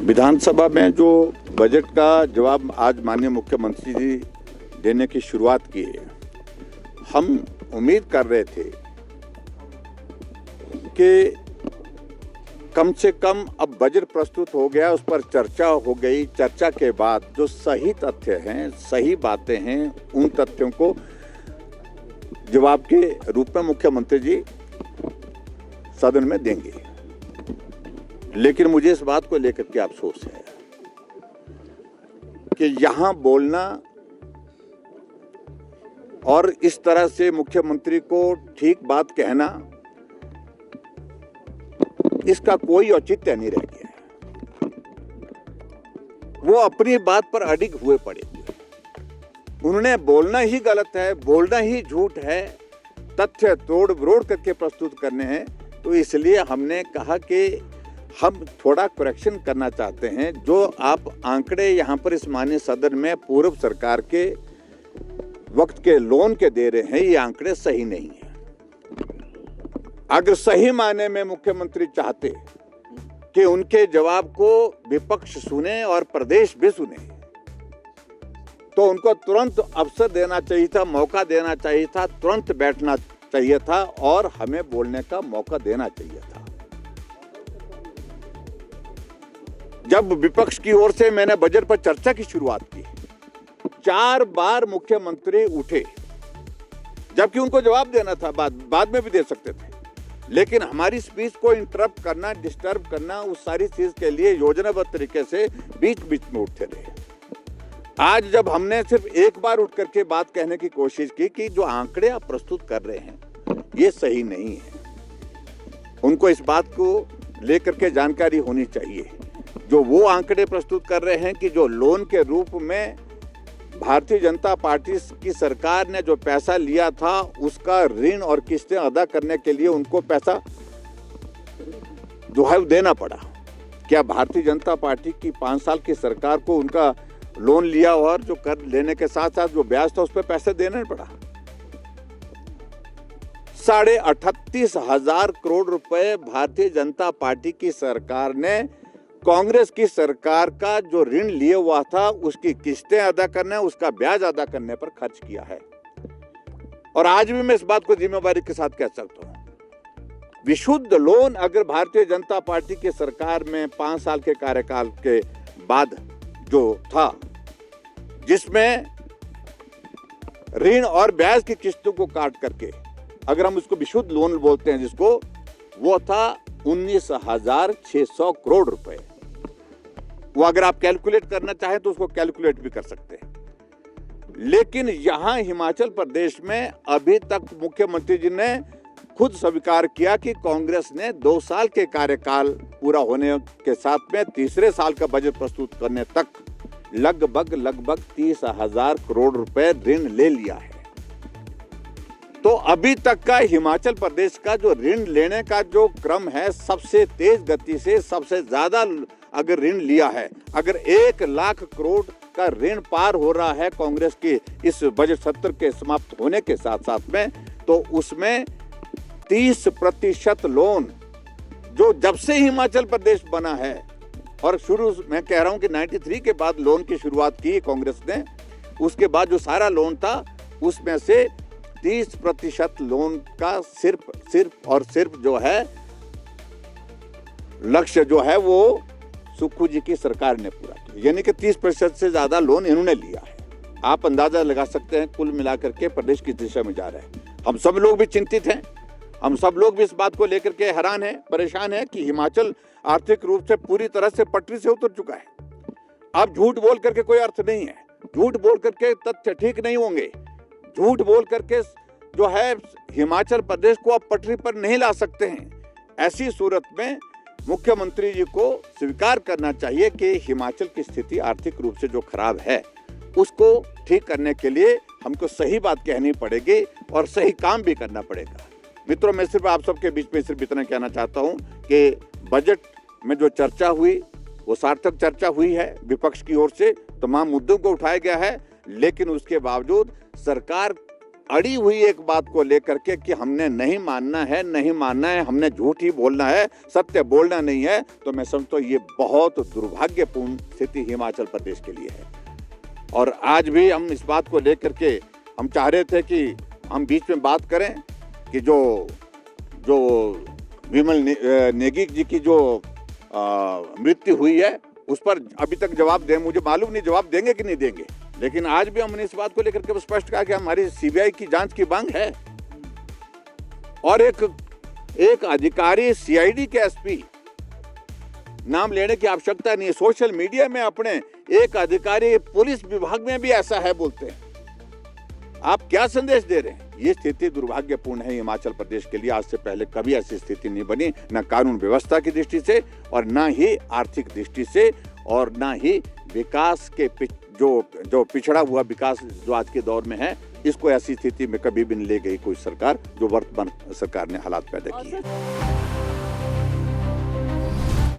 विधानसभा में जो बजट का जवाब आज माननीय मुख्यमंत्री जी देने की शुरुआत की है, हम उम्मीद कर रहे थे कि कम से कम अब बजट प्रस्तुत हो गया, उस पर चर्चा हो गई। चर्चा के बाद जो सही तथ्य हैं, सही बातें हैं, उन तथ्यों को जवाब के रूप में मुख्यमंत्री जी सदन में देंगे। लेकिन मुझे इस बात को लेकर के अफसोस है कि यहां बोलना और इस तरह से मुख्यमंत्री को ठीक बात कहना, इसका कोई औचित्य नहीं रह गया है। वो अपनी बात पर अडिग हुए पड़े हुए। उन्होंने बोलना ही गलत है, बोलना ही झूठ है, तथ्य तोड़ मरोड़ करके प्रस्तुत करने हैं। तो इसलिए हमने कहा कि हम थोड़ा करेक्शन करना चाहते हैं। जो आप आंकड़े यहाँ पर इस माननीय सदन में पूर्व सरकार के वक्त के लोन के दे रहे हैं, ये आंकड़े सही नहीं है। अगर सही मायने में मुख्यमंत्री चाहते कि उनके जवाब को विपक्ष सुने और प्रदेश भी सुने, तो उनको तुरंत अवसर देना चाहिए था, मौका देना चाहिए था, तुरंत बैठना चाहिए था और हमें बोलने का मौका देना चाहिए था। जब विपक्ष की ओर से मैंने बजट पर चर्चा की शुरुआत की, 4 बार मुख्यमंत्री उठे, जबकि उनको जवाब देना था, बाद में भी दे सकते थे। लेकिन हमारी स्पीच को इंटरप्ट करना, डिस्टर्ब करना, उस सारी चीज के लिए योजनाबद्ध तरीके से बीच बीच में उठते रहे। आज जब हमने सिर्फ एक बार उठ करके बात कहने की कोशिश की कि जो आंकड़े आप प्रस्तुत कर रहे हैं ये सही नहीं है, उनको इस बात को लेकर के जानकारी होनी चाहिए। जो वो आंकड़े प्रस्तुत कर रहे हैं कि जो लोन के रूप में भारतीय जनता पार्टी की सरकार ने जो पैसा लिया था, उसका ऋण और किस्तें अदा करने के लिए उनको पैसा जो है देना पड़ा। क्या भारतीय जनता पार्टी की 5 साल की सरकार को उनका लोन लिया और जो कर लेने के साथ साथ जो ब्याज था उस पर पैसे देना पड़ा? 38,500 करोड़ रुपए भारतीय जनता पार्टी की सरकार ने कांग्रेस की सरकार का जो ऋण लिए हुआ था उसकी किस्तें अदा करने, उसका ब्याज अदा करने पर खर्च किया है। और आज भी मैं इस बात को जिम्मेवारी के साथ कह सकता हूं, विशुद्ध लोन अगर भारतीय जनता पार्टी की सरकार में 5 साल के कार्यकाल के बाद जो था, जिसमें ऋण और ब्याज की किस्तों को काट करके अगर हम उसको विशुद्ध लोन बोलते हैं जिसको, वो था 19,600 करोड़ रुपए। वो अगर आप कैलकुलेट करना चाहें तो उसको कैलकुलेट भी कर सकते हैं। लेकिन यहां हिमाचल प्रदेश में अभी तक मुख्यमंत्री जी ने खुद स्वीकार किया कि कांग्रेस ने 2 साल के कार्यकाल पूरा होने के साथ में तीसरे साल का बजट प्रस्तुत करने तक लगभग 30,000 करोड़ रुपए ऋण ले लिया है। तो अभी तक का हिमाचल प्रदेश का जो ऋण लेने का जो क्रम है, सबसे तेज गति से सबसे ज्यादा अगर ऋण लिया है, अगर 1 लाख करोड़ का ऋण पार हो रहा है कांग्रेस के इस बजट सत्र के समाप्त होने के साथ साथ में, तो उसमें 30% लोन जो जब से हिमाचल प्रदेश बना है, और शुरू मैं कह रहा हूं कि 93 के बाद लोन की शुरुआत की कांग्रेस ने, उसके बाद जो सारा लोन था उसमें से 30% लोन का सिर्फ और सिर्फ जो है लक्ष्य जो है वो सुक्खू जी की सरकार ने पूरा किया। यानी कि 30% से ज्यादा लोन इन्होंने लिया है। आप अंदाजा लगा सकते हैं कुल मिलाकर के प्रदेश की दिशा में जा रहे हैं। हम सब लोग भी चिंतित हैं, हम सब लोग भी इस बात को लेकर के हैरान हैं, परेशान हैं कि हिमाचल आर्थिक रूप से पूरी तरह से पटरी से उतर चुका है। अब झूठ बोल करके कोई अर्थ नहीं है, झूठ बोल करके तथ्य ठीक नहीं होंगे, झूठ बोल करके जो है हिमाचल प्रदेश को अब पटरी पर नहीं ला सकते हैं। ऐसी सूरत में मुख्यमंत्री जी को स्वीकार करना चाहिए कि हिमाचल की स्थिति आर्थिक रूप से जो खराब है उसको ठीक करने के लिए हमको सही बात कहनी पड़ेगी और सही काम भी करना पड़ेगा। मित्रों, मैं सिर्फ आप सबके बीच में सिर्फ इतना कहना चाहता हूं कि बजट में जो चर्चा हुई वो सार्थक चर्चा हुई है। विपक्ष की ओर से तमाम मुद्दों को उठाया गया है, लेकिन उसके बावजूद सरकार अड़ी हुई एक बात को लेकर के कि हमने नहीं मानना है, हमने झूठ ही बोलना है, सत्य बोलना नहीं है, तो मैं समझता हूँ ये बहुत दुर्भाग्यपूर्ण स्थिति हिमाचल प्रदेश के लिए है। और आज भी हम इस बात को लेकर के हम चाह रहे थे कि हम बीच में बात करें कि जो विमल नेगी जी की जो मृत्यु हुई है उस पर अभी तक जवाब दें, मुझे मालूम नहीं जवाब देंगे कि नहीं देंगे, लेकिन आज भी हमने इस बात को लेकर के स्पष्ट कहा कि हमारी सीबीआई की जांच की मांग है। और एक अधिकारी सीआईडी के एसपी, नाम लेने की आवश्यकता नहीं है, सोशल मीडिया में अपने एक अधिकारी पुलिस विभाग में भी ऐसा है बोलते हैं। आप क्या संदेश दे रहे हैं? ये स्थिति दुर्भाग्यपूर्ण है हिमाचल प्रदेश के लिए। आज से पहले कभी ऐसी स्थिति नहीं बनी, न कानून व्यवस्था की दृष्टि से और न ही आर्थिक दृष्टि से और न ही विकास के जो पिछड़ा हुआ विकास जो आज के दौर में है, इसको ऐसी स्थिति में कभी भी नहीं ले गई कोई सरकार, जो वर्तमान सरकार ने हालात पैदा किए।